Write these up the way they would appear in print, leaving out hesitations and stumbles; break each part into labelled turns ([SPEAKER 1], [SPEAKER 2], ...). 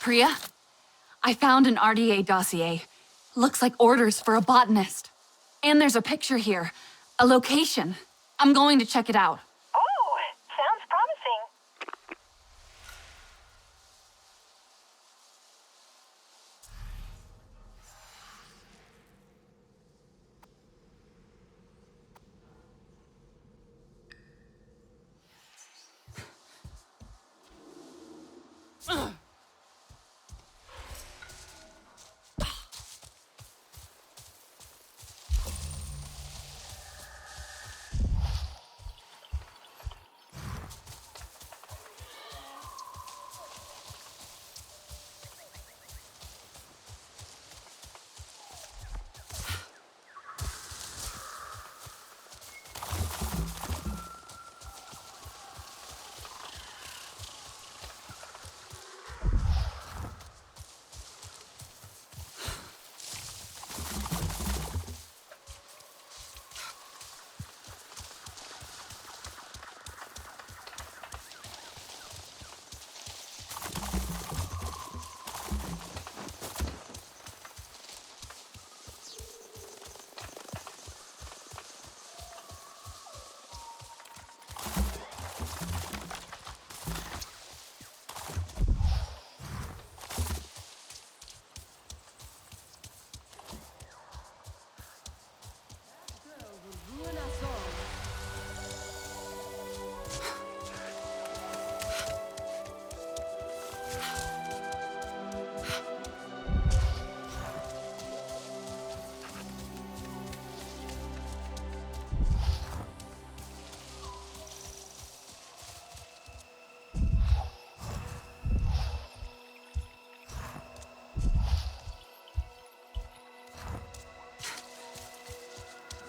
[SPEAKER 1] Priya, I found an RDA dossier. Looks like orders for a botanist. And there's a picture here. A location. I'm going to check it out.
[SPEAKER 2] Oh, sounds promising.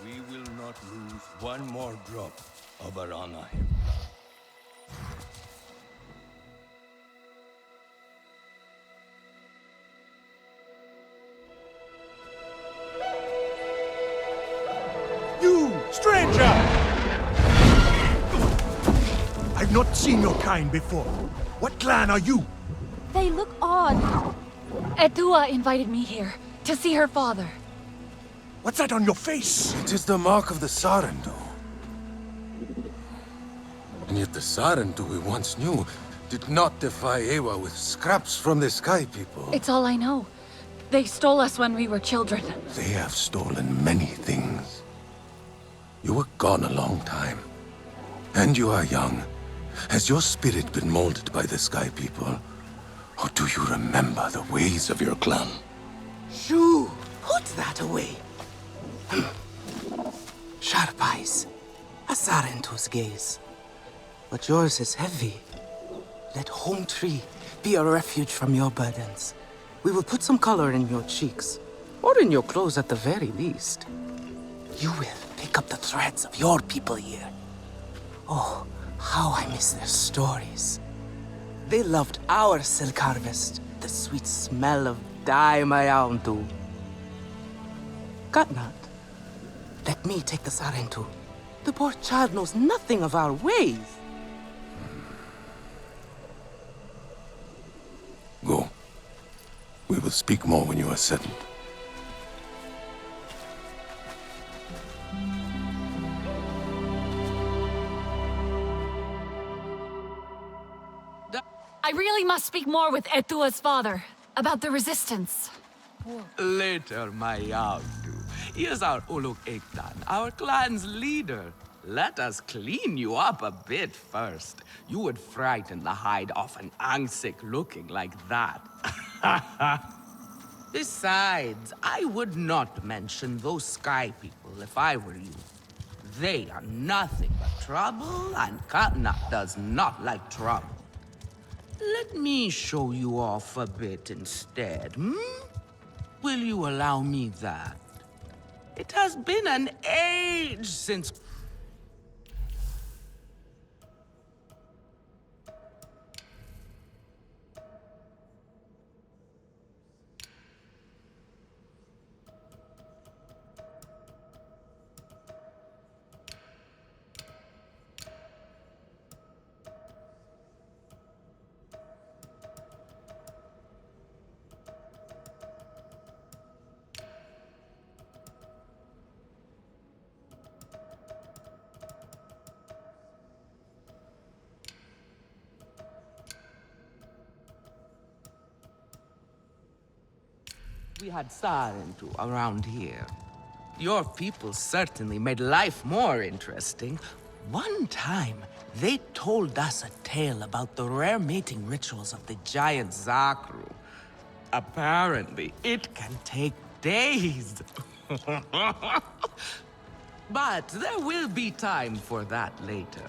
[SPEAKER 3] We will not lose one more drop of our honor.
[SPEAKER 4] You, stranger! I've not seen your kind before. What clan are you?
[SPEAKER 1] They look odd. Etua invited me here to see her father.
[SPEAKER 4] What's that on your face?
[SPEAKER 5] It is the mark of the Sarentu. And yet the Sarentu we once knew did not defy Ewa with scraps from the Sky People.
[SPEAKER 1] It's all I know. They stole us when we were children.
[SPEAKER 5] They have stolen many things. You were gone a long time. And you are young. Has your spirit been molded by the Sky People? Or do you remember the ways of your clan?
[SPEAKER 6] Shoo! Put that away. Sharp eyes. A Sarentu's gaze. But yours is heavy. Let Home Tree be a refuge from your burdens. We will put some color in your cheeks. Or in your clothes at the very least. You will pick up the threads of your people here. Oh, how I miss their stories. They loved our silk harvest, the sweet smell of dye mayauntu. Katnat, let me take the Sarentu. The poor child knows nothing of our ways.
[SPEAKER 5] Go. We will speak more when you are settled.
[SPEAKER 1] I really must speak more with Etua's father about the resistance.
[SPEAKER 7] Later, Mayauntu. He is our Uluk Ektan, our clan's leader. Let us clean you up a bit first. You would frighten the hide off an Angsik looking like that. Besides, I would not mention those Sky People if I were you. They are nothing but trouble, and Katnat does not like trouble. Let me show you off a bit instead, Will you allow me that? It has been an age since... we had Sarentu around here. Your people certainly made life more interesting. One time, they told us a tale about the rare mating rituals of the giant Zakru. Apparently, it can take days. But there will be time for that later.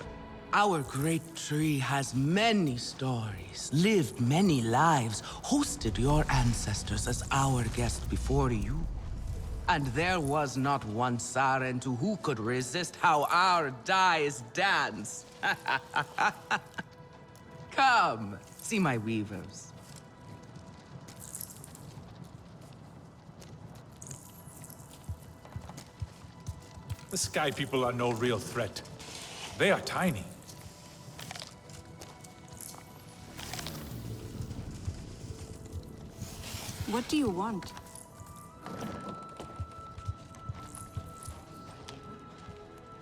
[SPEAKER 7] Our great tree has many stories, lived many lives, hosted your ancestors as our guest before you. And there was not one Sarentu who could resist how our dyes dance. Come, see my weavers.
[SPEAKER 8] The Sky People are no real threat. They are tiny.
[SPEAKER 1] What do you want?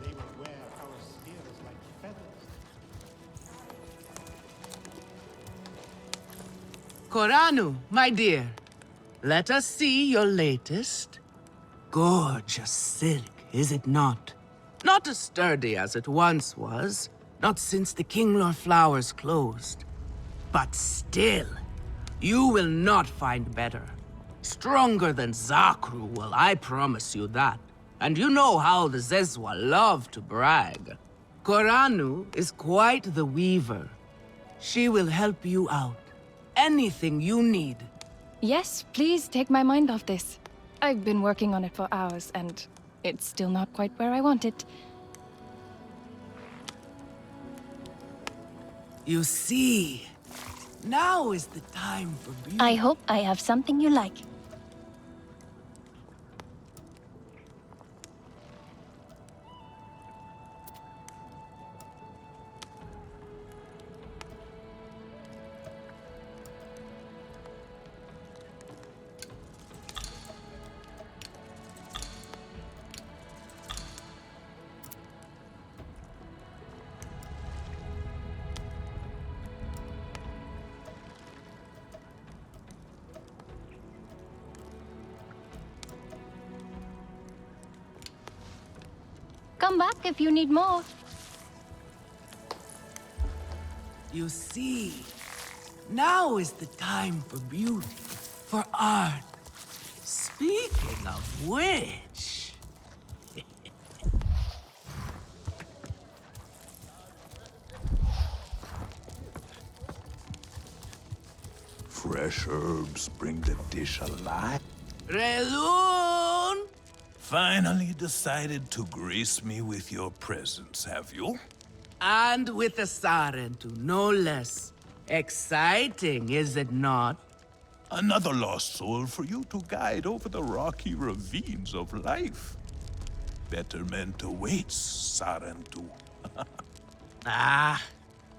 [SPEAKER 9] They will wear our spears like feathers.
[SPEAKER 7] Koranu, my dear, let us see your latest. Gorgeous silk, is it not? Not as sturdy as it once was, not since the Kinglor flowers closed. But still, you will not find better. Stronger than Zakru will, I promise you that. And you know how the Zezwa love to brag. Koranu is quite the weaver. She will help you out. Anything you need.
[SPEAKER 10] Yes, please take my mind off this. I've been working on it for hours, and it's still not quite where I want it.
[SPEAKER 7] You see, now is the time for beauty.
[SPEAKER 10] I hope I have something you like. Come back if you need more.
[SPEAKER 7] You see, now is the time for beauty, for art. Speaking of which...
[SPEAKER 3] Fresh herbs bring the dish alive.
[SPEAKER 7] Relun!
[SPEAKER 3] Finally decided to grace me with your presence, have you?
[SPEAKER 7] And with a Sarentu, no less. Exciting, is it not?
[SPEAKER 3] Another lost soul for you to guide over the rocky ravines of life. Betterment awaits, Sarentu.
[SPEAKER 7] Ah,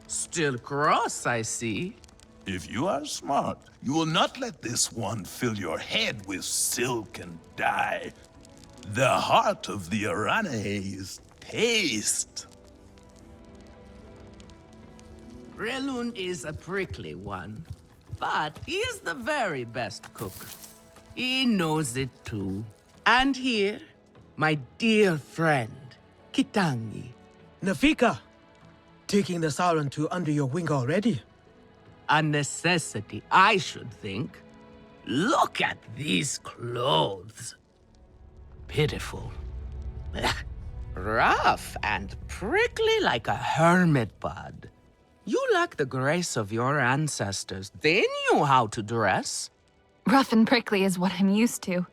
[SPEAKER 7] still cross, I see.
[SPEAKER 3] If you are smart, you will not let this one fill your head with silk and dye. The heart of the Aranahe is taste.
[SPEAKER 7] Relun is a prickly one, but he is the very best cook. He knows it too. And here, my dear friend, Kitangi.
[SPEAKER 6] Nafika, taking the Sarentu under your wing already?
[SPEAKER 7] A necessity, I should think. Look at these clothes. Pitiful. Rough and prickly like a hermit bud. You lack the grace of your ancestors. They knew how to dress.
[SPEAKER 1] Rough and prickly is what I'm used to.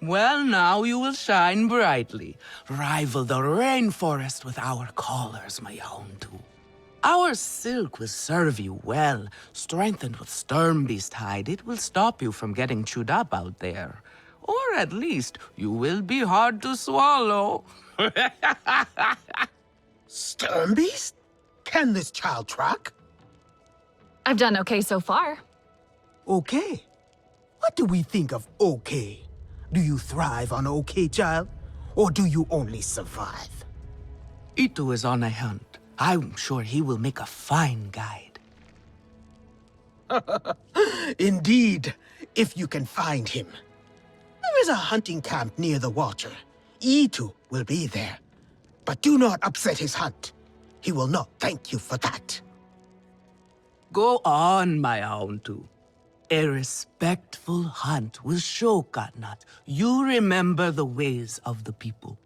[SPEAKER 7] Well, now you will shine brightly. Rival the rainforest with our collars, my Houndu. Our silk will serve you well. Strengthened with Sternbeast hide, it will stop you from getting chewed up out there. Or at least, you will be hard to swallow.
[SPEAKER 6] Sternbeast? Can this child track?
[SPEAKER 1] I've done okay so far.
[SPEAKER 6] Okay. What do we think of okay? Do you thrive on okay, child? Or do you only survive?
[SPEAKER 7] Itu is on a hunt. I'm sure he will make a fine guide.
[SPEAKER 6] Indeed, if you can find him. is a hunting camp near the water. Itu will be there. But do not upset his hunt. He will not thank you for that.
[SPEAKER 7] Go on, my Auntu. A respectful hunt will show Katnat you remember the ways of the people.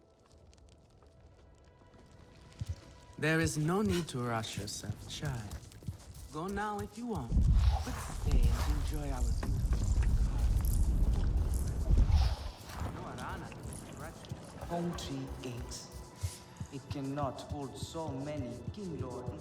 [SPEAKER 7] There is no need to rush yourself, child. Go now if you want, but stay and enjoy our beautiful
[SPEAKER 11] Home tree aches. It cannot hold so many king lord in it.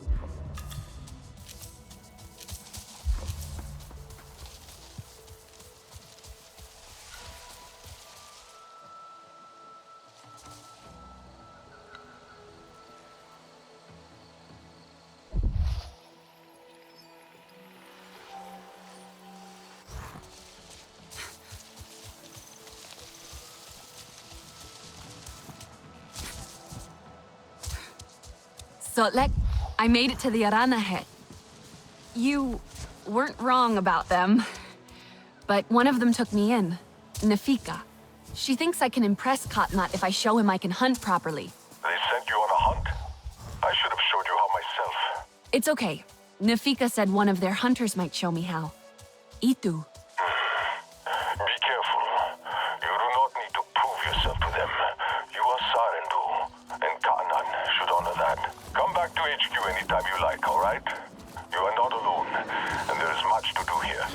[SPEAKER 1] So, I made it to the Arana head. You weren't wrong about them. But one of them took me in, Nafika. She thinks I can impress Katnat if I show him I can hunt properly.
[SPEAKER 12] They sent you on a hunt? I should have showed you how myself.
[SPEAKER 1] It's okay. Nafika said one of their hunters might show me how. Itu.
[SPEAKER 12] Be careful. You do not need to prove yourself to them. You are Sarentu, and Katnat should honor that. Come back to HQ anytime you like, all right? You are not alone, and there is much to do here.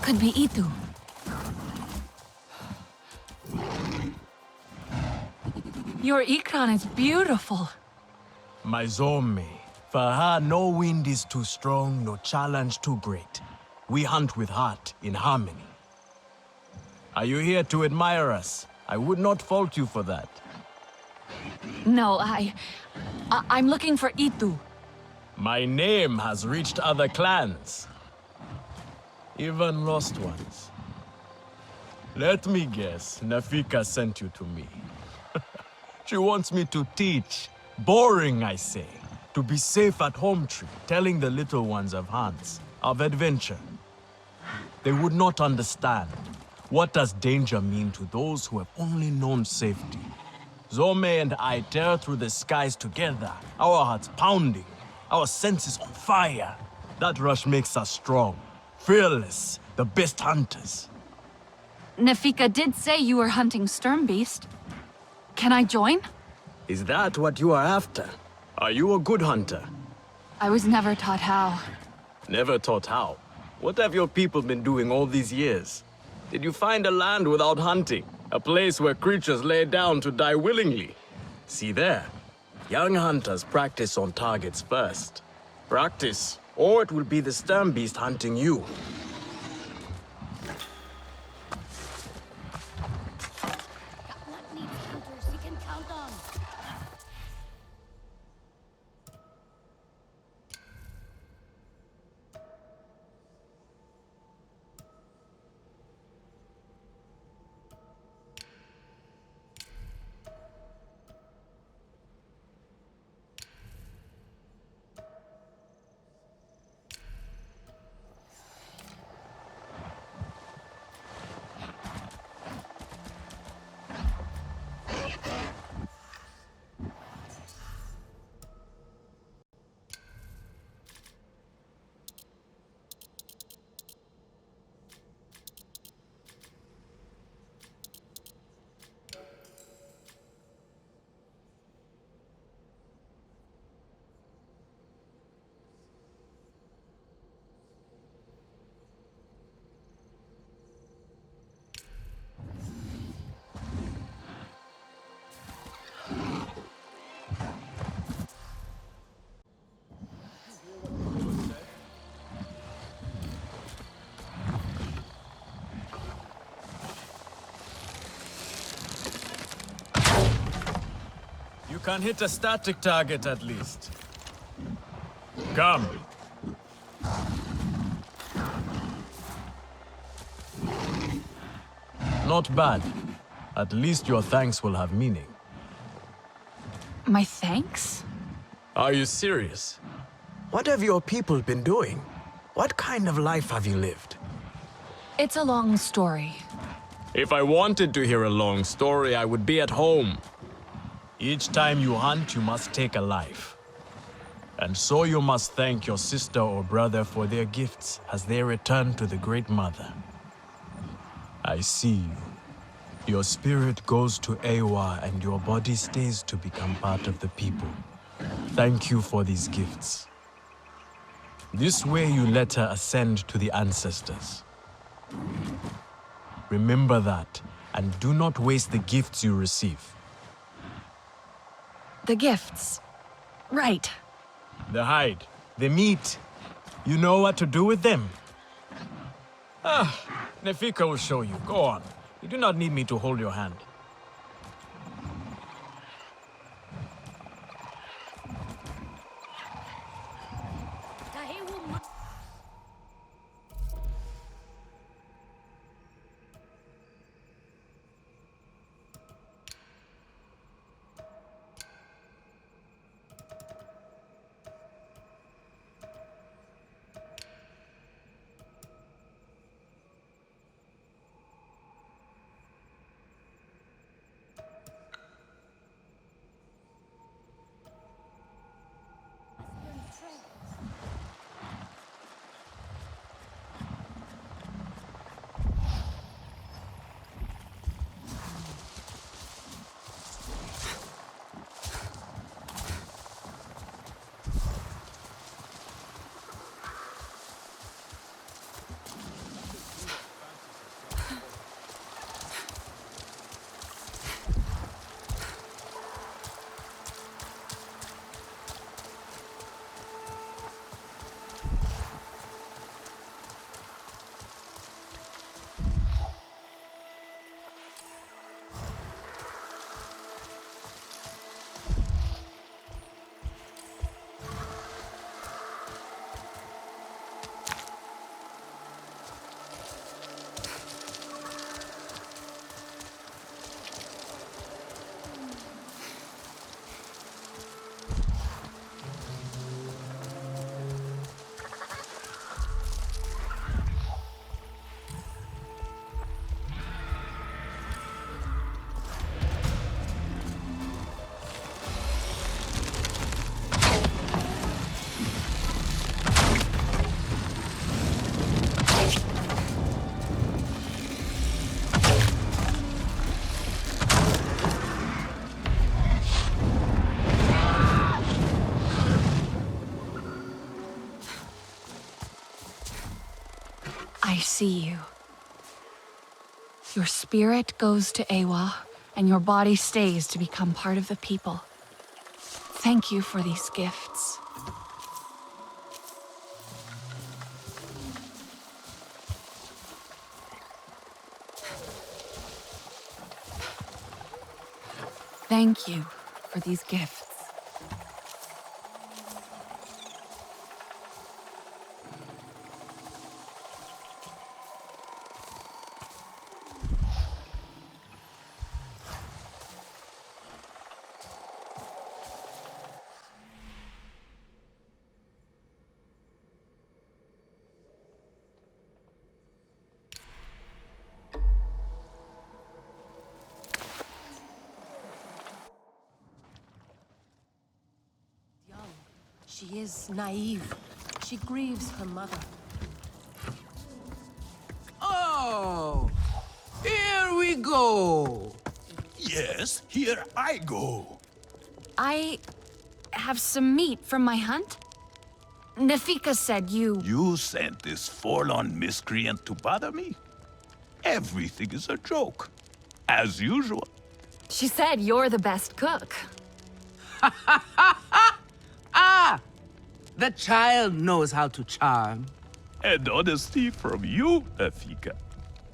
[SPEAKER 1] Could be Itu. Your Ikran is beautiful.
[SPEAKER 13] My Zome, for her no wind is too strong, no challenge too great. We hunt with heart, in harmony. Are you here to admire us? I would not fault you for that.
[SPEAKER 1] No, I'm looking for Itu.
[SPEAKER 13] My name has reached other clans. Even lost ones. Let me guess, Nafika sent you to me. She wants me to teach. Boring, I say. To be safe at home tree, telling the little ones of hunts, of adventure. They would not understand. What does danger mean to those who have only known safety? Zome and I tear through the skies together, our hearts pounding, our senses on fire. That rush makes us strong. Fearless, the best hunters.
[SPEAKER 1] Nafika did say you were hunting Sturmbeast. Can I join?
[SPEAKER 13] Is that what you are after? Are you a good hunter?
[SPEAKER 1] I was never taught how.
[SPEAKER 13] Never taught how? What have your people been doing all these years? Did you find a land without hunting? A place where creatures lay down to die willingly? See there. Young hunters practice on targets first. Practice, or it will be the Sturmbeast hunting you. can hit a static target at least. Come. Not bad. At least your thanks will have meaning.
[SPEAKER 1] My thanks?
[SPEAKER 13] Are you serious? What have your people been doing? What kind of life have you lived?
[SPEAKER 1] It's a long story.
[SPEAKER 13] If I wanted to hear a long story, I would be at home. Each time you hunt, you must take a life. And so you must thank your sister or brother for their gifts as they return to the Great Mother. I see you. Your spirit goes to Ewa and your body stays to become part of the people. Thank you for these gifts. This way you let her ascend to the ancestors. Remember that, and do not waste the gifts you receive.
[SPEAKER 1] The gifts. Right.
[SPEAKER 13] The hide, the meat. You know what to do with them? Nefika will show you. Go on. You do not need me to hold your hand.
[SPEAKER 1] I see you. Your spirit goes to Ewa, and your body stays to become part of the people. Thank you for these gifts. Thank you for these gifts.
[SPEAKER 14] She is naive. She grieves her mother.
[SPEAKER 7] Oh! Here we go!
[SPEAKER 3] Yes, here I go.
[SPEAKER 1] I have some meat from my hunt. Nefika said you...
[SPEAKER 3] You sent this forlorn miscreant to bother me? Everything is a joke. As usual.
[SPEAKER 1] She said you're the best cook.
[SPEAKER 7] Ah! The child knows how to charm.
[SPEAKER 3] And honesty from you, Nefika.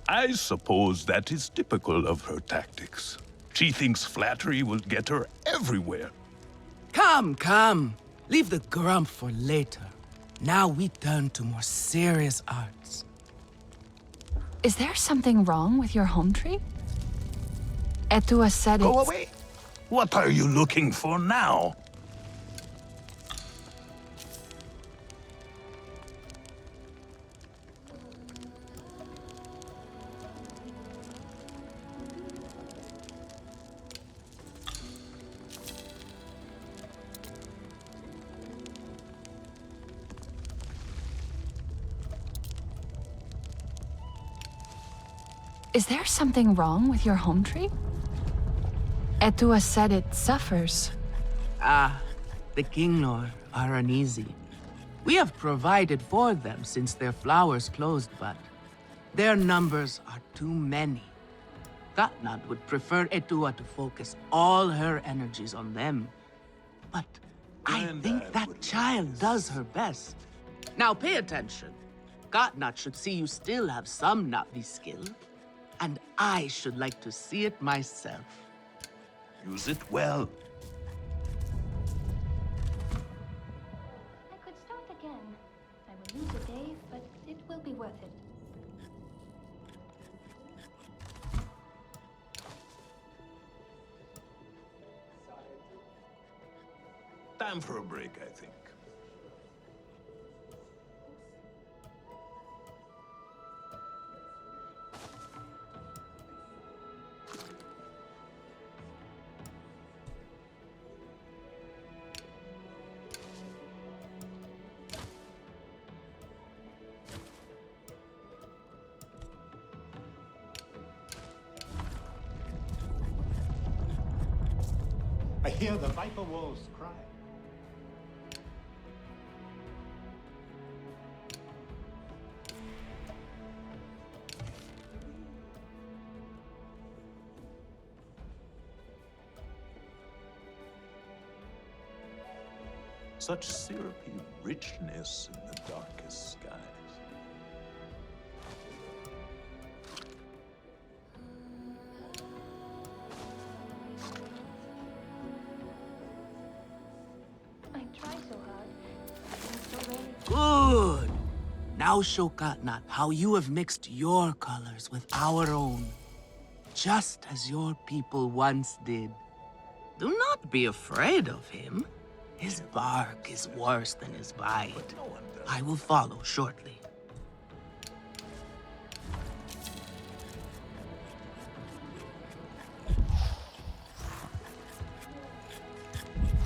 [SPEAKER 3] I suppose that is typical of her tactics. She thinks flattery will get her everywhere.
[SPEAKER 7] Come, come. Leave the grump for later. Now we turn to more serious arts.
[SPEAKER 1] Is there something wrong with your home tree? Etua said
[SPEAKER 3] Go
[SPEAKER 1] it's...
[SPEAKER 3] away! What are you looking for now?
[SPEAKER 1] Is there something wrong with your home tree? Etua said it suffers.
[SPEAKER 7] Ah, the Kinglor are uneasy. We have provided for them since their flowers closed, but their numbers are too many. Katnat would prefer Etua to focus all her energies on them. But I think that child does her best. Now pay attention. Katnat should see you still have some Na'vi skill. And I should like to see it myself.
[SPEAKER 3] Use it well.
[SPEAKER 15] I could start again. I will lose a day, but it will be worth it.
[SPEAKER 3] Time for a break, I think.
[SPEAKER 9] I hear the viper wolves cry.
[SPEAKER 3] Such syrupy richness in the darkest skies.
[SPEAKER 15] I try so hard. I'm so ready.
[SPEAKER 7] Good. Now show Katnat how you have mixed your colors with our own. Just as your people once did. Do not be afraid of him. His bark is worse than his bite. I will follow shortly.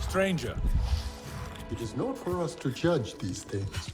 [SPEAKER 8] Stranger.
[SPEAKER 16] It is not for us to judge these things.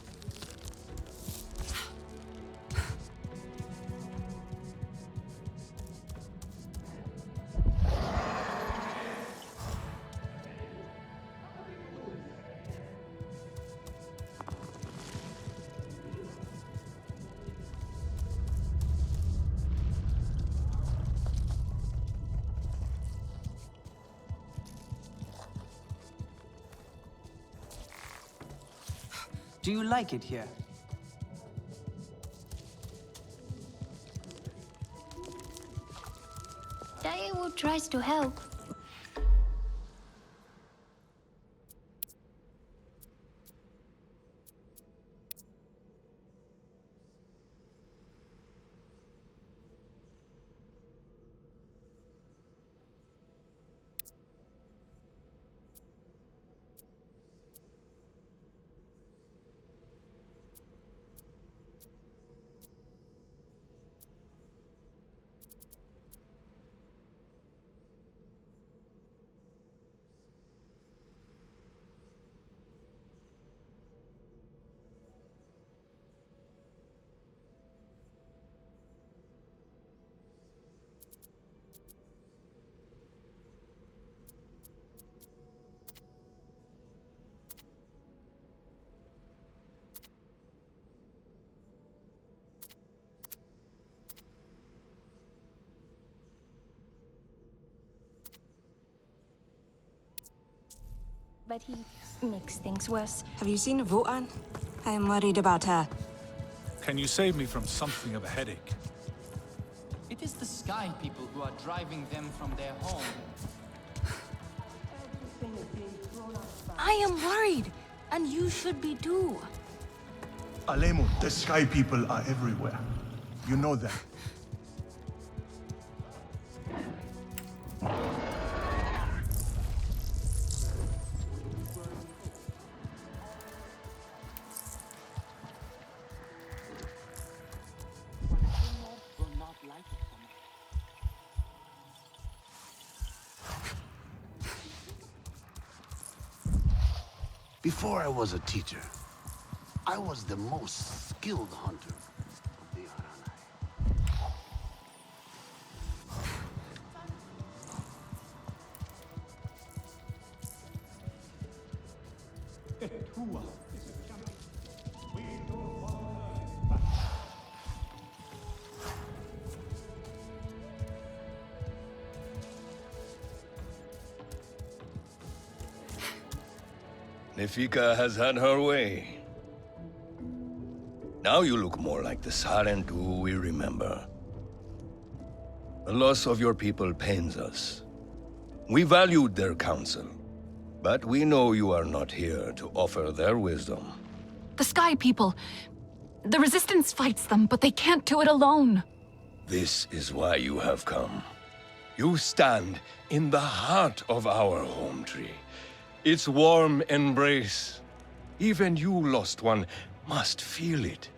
[SPEAKER 11] Do you like it here?
[SPEAKER 15] Daewoo tries to help. But he makes things worse.
[SPEAKER 17] Have you seen Votan? I am worried about her.
[SPEAKER 8] Can you save me from something of a headache?
[SPEAKER 18] It is the Sky People who are driving them from their home.
[SPEAKER 11] Everything is being thrown out by
[SPEAKER 14] I am worried, and you should be too.
[SPEAKER 4] Alemo, the Sky People are everywhere. You know that.
[SPEAKER 19] Before I was a teacher, I was the most skilled hunter of the Arana.
[SPEAKER 5] Nefika has had her way. Now you look more like the Sarentu we remember. The loss of your people pains us. We valued their counsel, but we know you are not here to offer their wisdom.
[SPEAKER 1] The Sky People. The Resistance fights them, but they can't do it alone.
[SPEAKER 5] This is why you have come. You stand in the heart of our home tree. Its warm embrace. Even you, lost one, must feel it.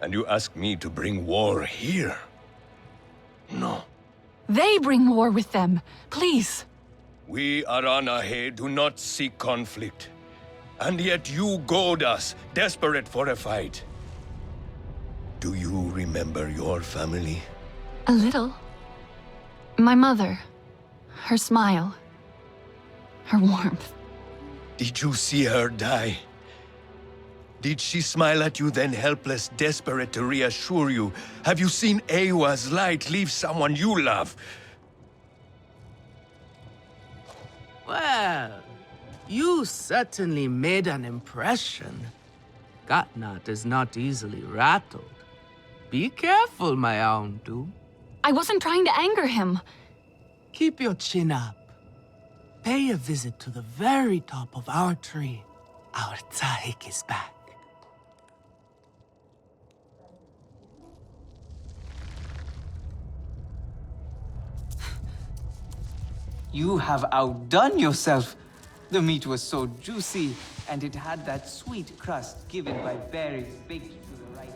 [SPEAKER 5] And you ask me to bring war here? No.
[SPEAKER 1] They bring war with them. Please.
[SPEAKER 5] We Aranahe do not seek conflict. And yet you goad us, desperate for a fight. Do you remember your family?
[SPEAKER 1] A little. My mother. Her smile. Her warmth.
[SPEAKER 5] Did you see her die? Did she smile at you then helpless, desperate to reassure you? Have you seen Ewa's light leave someone you love?
[SPEAKER 7] Well, you certainly made an impression. Katnat is not easily rattled. Be careful, my Auntu.
[SPEAKER 1] I wasn't trying to anger him.
[SPEAKER 7] Keep your chin up. Pay a visit to the very top of our tree. Our Tsahik is back.
[SPEAKER 11] You have outdone yourself. The meat was so juicy, and it had that sweet crust given by berries baked to the right.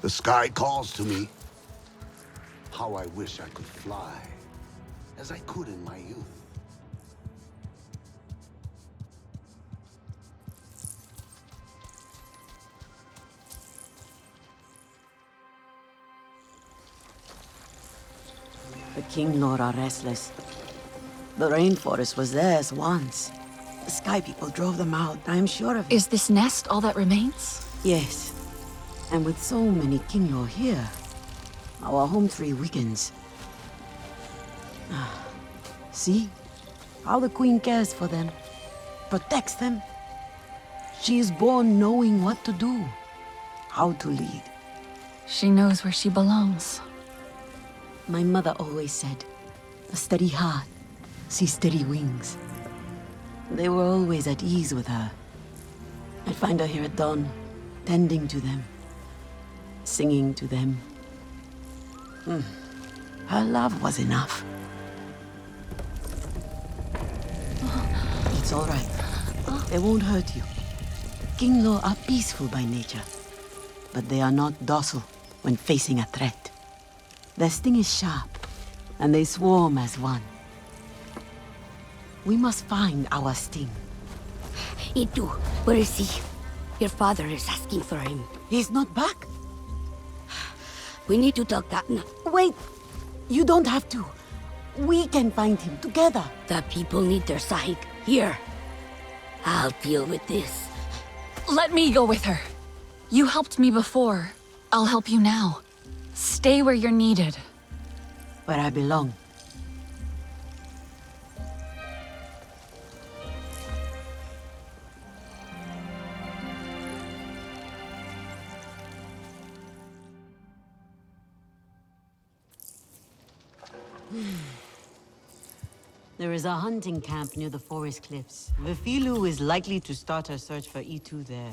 [SPEAKER 19] The sky calls to me. How I wish I could fly, as I could in my youth.
[SPEAKER 20] The King Lord are restless. The rainforest was theirs once. The Sky People drove them out, I am sure of it.
[SPEAKER 1] Is this nest all that remains?
[SPEAKER 20] Yes. And with so many King Lord here, our home tree weakens. See? How the Queen cares for them. Protects them. She is born knowing what to do. How to lead.
[SPEAKER 1] She knows where she belongs.
[SPEAKER 20] My mother always said, a steady heart sees steady wings. They were always at ease with her. I'd find her here at dawn, tending to them, singing to them. Her love was enough. It's all right. They won't hurt you. King Lo are peaceful by nature, but they are not docile when facing a threat. Their sting is sharp, and they swarm as one. We must find our sting.
[SPEAKER 21] Itu, where is he? Your father is asking for him.
[SPEAKER 20] He's not back.
[SPEAKER 21] We need to talk Katna.
[SPEAKER 20] Wait! You don't have to. We can find him together.
[SPEAKER 21] The people need their Sahik here. I'll deal with this.
[SPEAKER 1] Let me go with her. You helped me before. I'll help you now. Stay where you're needed.
[SPEAKER 20] Where I belong. There is a hunting camp near the forest cliffs. Vifilu is likely to start her search for E2 there.